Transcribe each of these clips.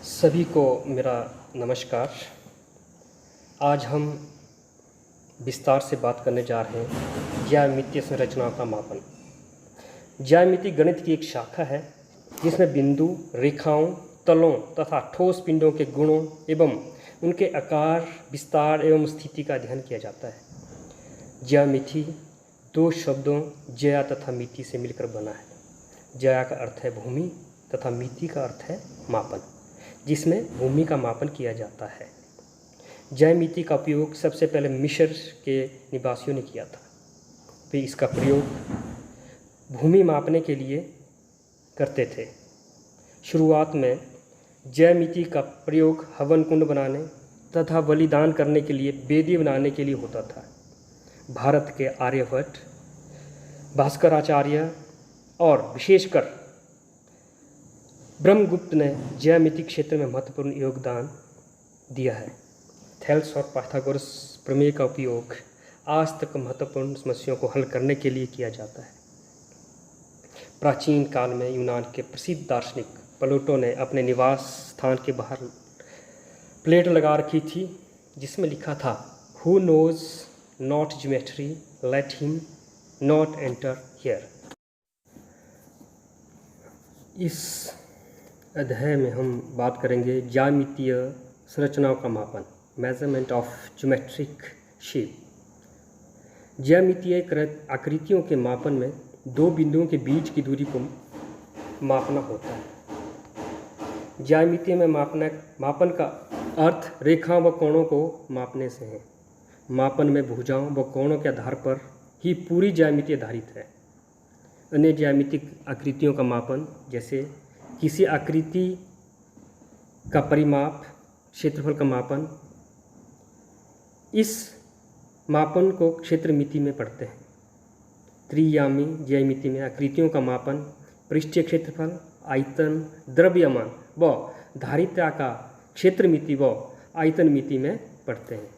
सभी को मेरा नमस्कार। आज हम विस्तार से बात करने जा रहे हैं ज्यामितीय संरचनाओं का मापन। ज्यामिति गणित की एक शाखा है जिसमें बिंदु, रेखाओं, तलों तथा ठोस पिंडों के गुणों एवं उनके आकार, विस्तार एवं स्थिति का अध्ययन किया जाता है। ज्यामिति दो शब्दों ज्या तथा मिति से मिलकर बना है। ज्या का अर्थ है भूमि तथा मिति का अर्थ है मापन, जिसमें भूमि का मापन किया जाता है। ज्यामिति का उपयोग सबसे पहले मिस्र के निवासियों ने किया था। वे इसका प्रयोग भूमि मापने के लिए करते थे। शुरुआत में ज्यामिति का प्रयोग हवन कुंड बनाने तथा बलिदान करने के लिए वेदी बनाने के लिए होता था। भारत के आर्यभट्ट, भास्कराचार्य और विशेषकर ब्रह्मगुप्त ने ज्यामिति क्षेत्र में महत्वपूर्ण योगदान दिया है। थेल्स और पाइथागोरस प्रमेय का उपयोग आज तक महत्वपूर्ण समस्याओं को हल करने के लिए किया जाता है। प्राचीन काल में यूनान के प्रसिद्ध दार्शनिक प्लेटो ने अपने निवास स्थान के बाहर प्लेट लगा रखी थी जिसमें लिखा था, who knows not geometry let him not enter here. इस अध्याय में हम बात करेंगे ज्यामितीय संरचनाओं का मापन, मेजरमेंट ऑफ ज्योमेट्रिक शेप। ज्यामितीय आकृतियों के मापन में दो बिंदुओं के बीच की दूरी को मापना होता है। ज्यामिति में मापन का अर्थ रेखाओं व कोणों को मापने से है। मापन में भुजाओं व कोणों के आधार पर ही पूरी ज्यामिति आधारित है। अन्य ज्यामितिक आकृतियों का मापन, जैसे किसी आकृति का परिमाप, क्षेत्रफल का मापन, इस मापन को क्षेत्रमिति में पढ़ते हैं। त्रियामी ज्यामिति में आकृतियों का मापन पृष्ठीय क्षेत्रफल, आयतन, द्रव्यमान व धारिता का क्षेत्रमिति व आयतन मिति में पढ़ते हैं।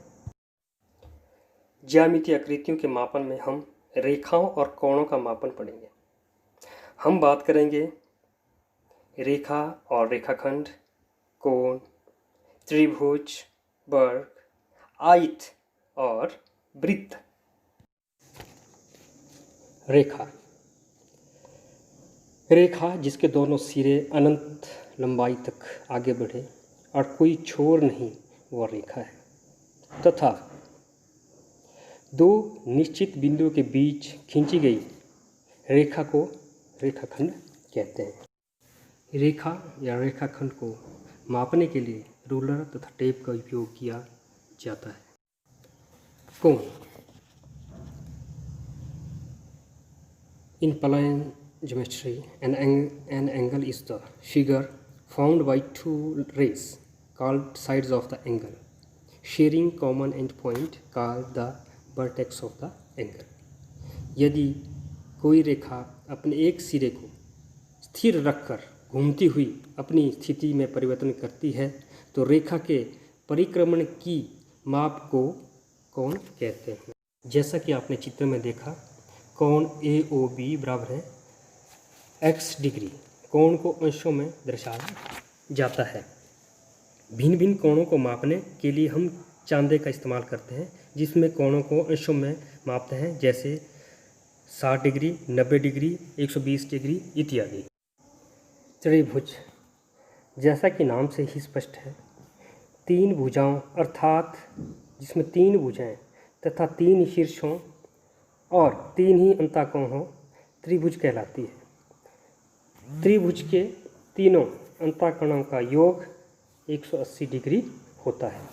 ज्यामितीय आकृतियों के मापन में हम रेखाओं और कोणों का मापन पढ़ेंगे। हम बात करेंगे रेखा और रेखाखंड, कोण, त्रिभुज, वर्ग, आयत और वृत्त। रेखा जिसके दोनों सिरे अनंत लंबाई तक आगे बढ़े और कोई छोर नहीं, वह रेखा है। तथा दो निश्चित बिंदुओं के बीच खींची गई रेखा को रेखाखंड कहते हैं। रेखा या रेखाखंड को मापने के लिए रूलर तथा टेप का उपयोग किया जाता है। कोण। In plane geometry, an angle is the figure formed by two rays called sides of the angle, sharing common end point called the vertex of the angle. यदि कोई रेखा अपने एक सिरे को स्थिर रखकर घूमती हुई अपनी स्थिति में परिवर्तन करती है तो रेखा के परिक्रमण की माप को कोण कहते हैं। जैसा कि आपने चित्र में देखा, कोण AOB बराबर है x डिग्री। कोण को अंशों में दर्शाया जाता है। भिन्न भिन्न कोणों को मापने के लिए हम चांदे का इस्तेमाल करते हैं, जिसमें कोणों को अंशों में मापते हैं, जैसे 60 डिग्री, 90 डिग्री, 120 डिग्री इत्यादि। त्रिभुज, जैसा कि नाम से ही स्पष्ट है, तीन भुजाओं अर्थात जिसमें तीन भुजाएं तथा तीन शीर्षों और तीन ही अंतःकोण हो, त्रिभुज कहलाती है। त्रिभुज के तीनों अंतःकोणों का योग 180 डिग्री होता है।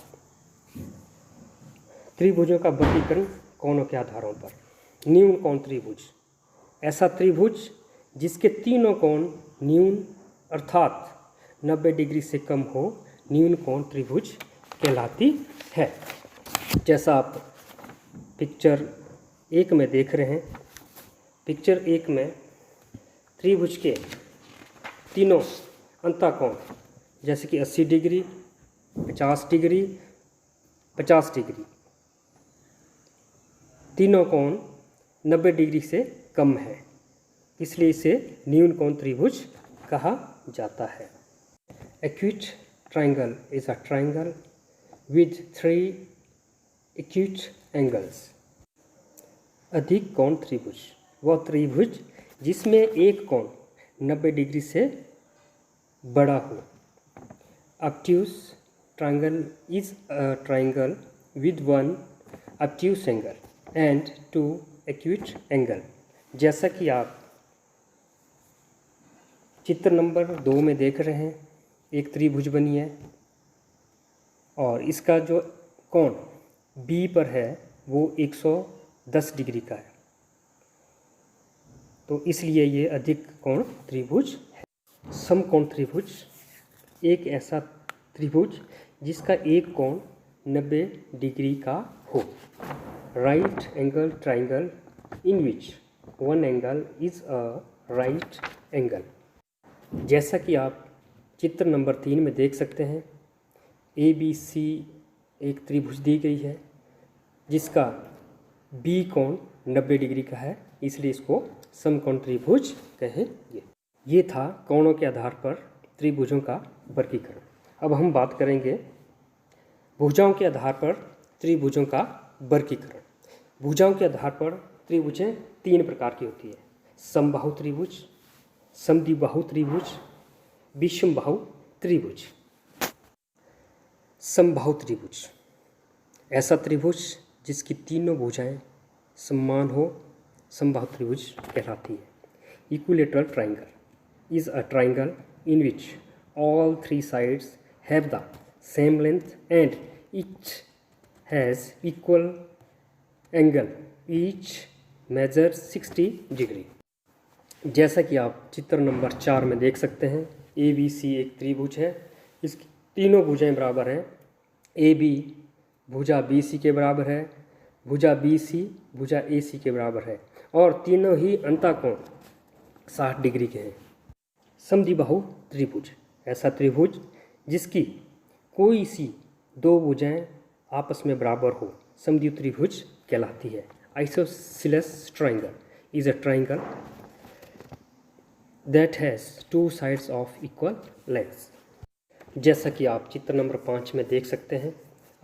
त्रिभुजों का वर्गीकरण कोणों के आधारों पर। न्यून कोण त्रिभुज, ऐसा त्रिभुज जिसके तीनों कोण न्यून अर्थात 90 डिग्री से कम हो, न्यून कोण त्रिभुज कहलाती है। जैसा आप पिक्चर 1 में देख रहे हैं, पिक्चर 1 में त्रिभुज के तीनों अंतःकोण जैसे कि 80 डिग्री, 50 डिग्री, 50 डिग्री, तीनों कोण 90 डिग्री से कम है, इसलिए इसे न्यून कोण त्रिभुज कहा जाता है। Acute triangle is a triangle with three acute angles. अधिक कोण त्रिभुज वह त्रिभुज जिसमें एक कोण 90 डिग्री से बड़ा हो. Obtuse triangle is a triangle with one obtuse angle and two acute angle. जैसा कि आप चित्र नंबर 2 में देख रहे हैं, एक त्रिभुज बनी है और इसका जो कोण B पर है वो 110 डिग्री का है, तो इसलिए ये अधिक कोण त्रिभुज है. समकोण त्रिभुज एक ऐसा त्रिभुज जिसका एक कोण 90 डिग्री का हो. Right angle triangle in which one angle is a right angle. जैसा कि आप चित्र नंबर 3 में देख सकते हैं, ABC एक त्रिभुज दी गई है जिसका B कोण 90 डिग्री का है, इसलिए इसको समकोण त्रिभुज कहेंगे. ये था कोणों के आधार पर त्रिभुजों का वर्गीकरण. अब हम बात करेंगे भुजाओं के आधार पर त्रिभुजों का वर्गीकरण. भुजाओं के आधार पर त्रिभुजें 3 प्रकार की होती है: समबाहु त्रिभुज, समद्विबाहु त्रिभुज, विषमबाहु त्रिभुज. समबाहु त्रिभुज ऐसा त्रिभुज जिसकी तीनों भुजाएं समान हो, समबाहु त्रिभुज कहलाती है. Equilateral triangle is a triangle in which all 3 sides have the same length and each has equal angle, each measures 60 degree. जैसा कि आप चित्र नंबर 4 में देख सकते हैं, ABC एक त्रिभुज है, इसकी तीनों भुजाएं बराबर हैं. AB भुजा BC के बराबर है, भुजा BC भुजा AC के बराबर है और तीनों ही अंतःकोण 60 डिग्री के हैं. समद्विबाहु त्रिभुज ऐसा त्रिभुज जिसकी कोई सी 2 भुजाएं आपस में बराबर हो, समद्विबाहु त्रिभुज कहलाती है. Isosceles triangle is a triangle that has 2 sides of equal length. जैसा कि आप चित्र नंबर 5 में देख सकते हैं,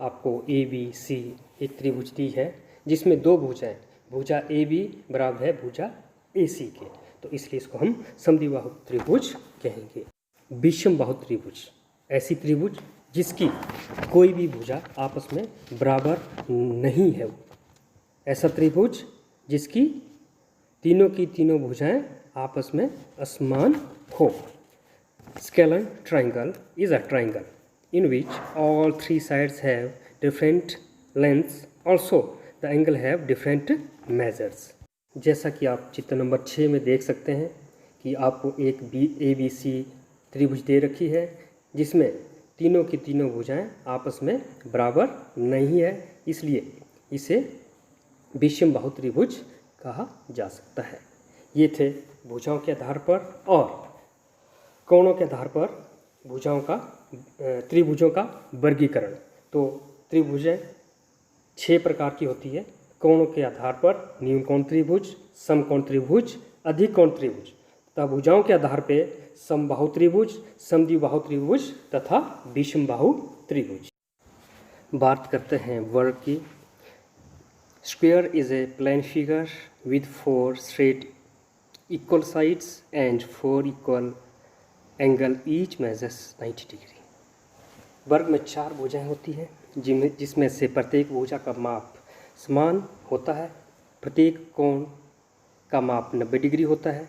आपको ABC एक त्रिभुज दी है जिसमें 2 भुजाएं, भुजा AB बराबर है भुजा AC के, तो इसलिए इसको हम समद्विबाहु त्रिभुज कहेंगे. विषमबाहु त्रिभुज ऐसी त्रिभुज जिसकी कोई भी भुजा आपस में बराबर नहीं है, ऐसा त्रिभुज जिसकी तीनों की तीनों भुजाएं आपस में असमान हो. Scalar triangle is a triangle in which all 3 sides have different lengths, also the angle have different measures. जैसा कि आप चित्र नंबर 6 में देख सकते हैं कि आपको एक ABC त्रिभुज दे रखी है जिसमें तीनों की तीनों भुजाएं आपस में बराबर नहीं है, इसलिए इसे विषमबाहु त्रिभुज कहा जा सकता है. ये थे भुजाओं के आधार पर और कोणों के आधार पर त्रिभुजों का वर्गीकरण. तो त्रिभुजें 6 प्रकार की होती है. कोणों के आधार पर न्यून कोण त्रिभुज, समकोण त्रिभुज, अधिक कोण त्रिभुज तथा भुजाओं के आधार पर समबाहु त्रिभुज, समद्विबाहु त्रिभुज तथा विषमबाहु त्रिभुज. बात करते हैं वर्ग की. Square is a plane figure with 4 straight equal sides and 4 equal angle, each measures 90 degree. वर्ग में 4 भुजाएं होती हैं जिसमें से प्रत्येक भुजा का माप समान होता है, प्रत्येक कोण का माप 90 डिग्री होता है.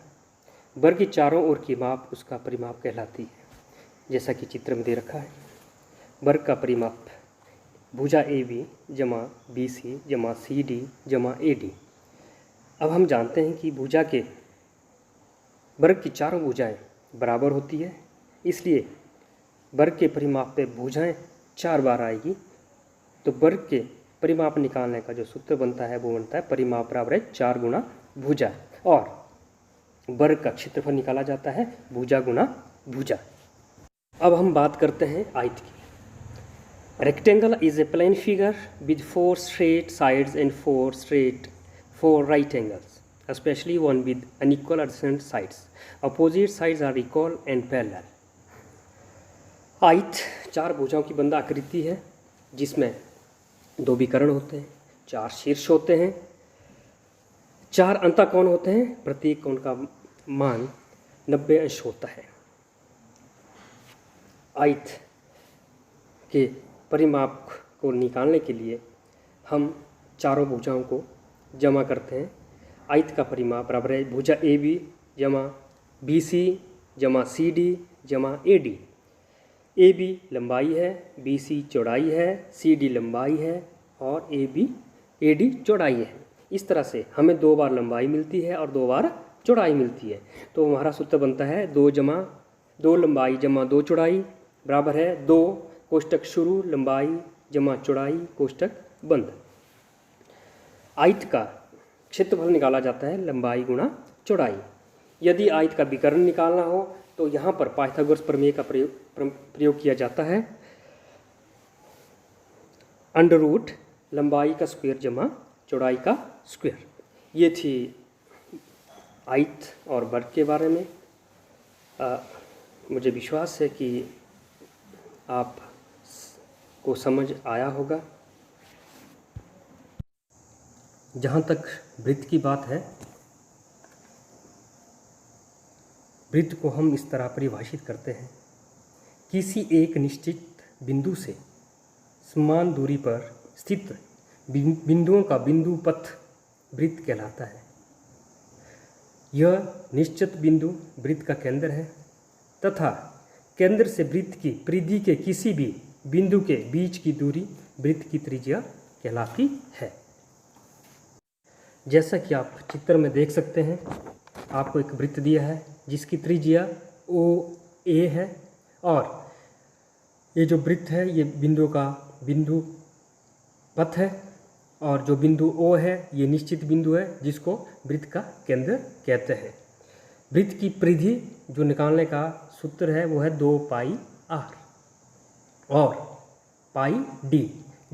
वर्ग की चारों ओर की माप उसका परिमाप कहलाती है, जैसा कि चित्र में दे रखा है. वर्ग का परिमाप भुजा AB जमा BC जमा CD जमा AD. अब हम जानते हैं कि भुजा के वर्ग की चारों भुजाएं बराबर होती है, इसलिए वर्ग के परिमाप पे भुजाएं 4 बार आएगी. तो वर्ग के परिमाप निकालने का जो सूत्र बनता है वो बनता है परिमाप बराबर है 4 गुना भुजा, और वर्ग का क्षेत्रफल निकाला जाता है भुजा गुना भुजा. अब हम बात करते हैं आयत की. Rectangle is a plane figure with 4 straight sides and 4 right angles, especially one with unequal adjacent sides. Opposite sides are equal and parallel. आयत 4 भुजाओं की बंद आकृति है जिसमें 2 विकर्ण होते हैं, 4 शीर्ष होते हैं, 4 अंतःकोण होते हैं। प्रत्येक कोण का मान 90 अंश होता है। आयत के परिमाप को निकालने के लिए हम चारों भुजाओं को जमा करते हैं। आयत का परिमाप बराबर है भुजा ए बी जमा बी सी जमा सी डी जमा ए डी। ए बी लंबाई है, बी सी चौड़ाई है, सी डी लंबाई है और ए डी चौड़ाई है। इस तरह से हमें 2 बार लंबाई मिलती है और 2 बार चौड़ाई मिलती है। तो हमारा सूत्र बनता है 2 लंबाई जमा 2 चौड़ाई बराबर है 2 कोष्टक शुरू लंबाई जमा चौड़ाई कोष्टक बंद। आयत का क्षेत्रफल निकाला जाता है लंबाई गुणा चौड़ाई। यदि आयत का विकर्ण निकालना हो तो यहाँ पर पाइथागोरस प्रमेय का प्रयोग किया जाता है। अंडर रूट लंबाई का स्क्वायर जमा चौड़ाई का स्क्वायर। ये थी आयत और वर्ग के बारे में। मुझे विश्वास है कि आप को समझ आया होगा। जहाँ तक वृत्त की बात है, वृत्त को हम इस तरह परिभाषित करते हैं, किसी एक निश्चित बिंदु से समान दूरी पर स्थित बिंदुओं का बिंदु पथ वृत्त कहलाता है। यह निश्चित बिंदु वृत्त का केंद्र है तथा केंद्र से वृत्त की परिधि के किसी भी बिंदु के बीच की दूरी वृत्त की त्रिज्या कहलाती है। जैसा कि आप चित्र में देख सकते हैं, आपको एक वृत्त दिया है जिसकी त्रिज्या ओ ए है और ये जो वृत्त है ये बिंदु का बिंदु पथ है और जो बिंदु ओ है ये निश्चित बिंदु है जिसको वृत्त का केंद्र कहते हैं। वृत्त की परिधि जो निकालने का सूत्र है वो है 2 पाई आर और पाई डी।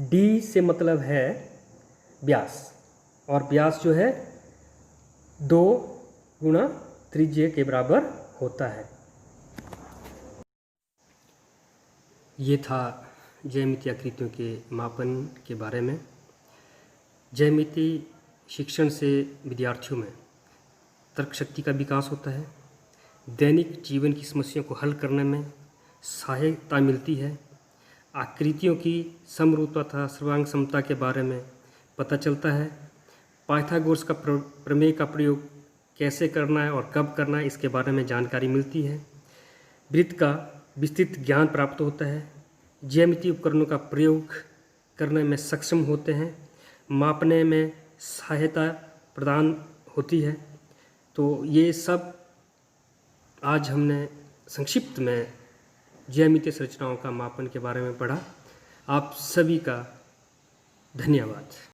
डी से मतलब है व्यास और व्यास जो है 2 गुणा त्रिज्या के बराबर होता है। ये था ज्यामितीय आकृतियों के मापन के बारे में। ज्यामिति शिक्षण से विद्यार्थियों में तर्क शक्ति का विकास होता है, दैनिक जीवन की समस्याओं को हल करने में सहायता मिलती है, आकृतियों की समरूपता तथा सर्वांग समता के बारे में पता चलता है, पाइथागोरस का प्रमेय का प्रयोग कैसे करना है और कब करना है इसके बारे में जानकारी मिलती है, वृत्त का विस्तृत ज्ञान प्राप्त होता है, ज्यामितीय उपकरणों का प्रयोग करने में सक्षम होते हैं, मापने में सहायता प्रदान होती है। तो ये सब आज हमने संक्षिप्त में ज्यामितीय संरचनाओं का मापन के बारे में पढ़ा। आप सभी का धन्यवाद।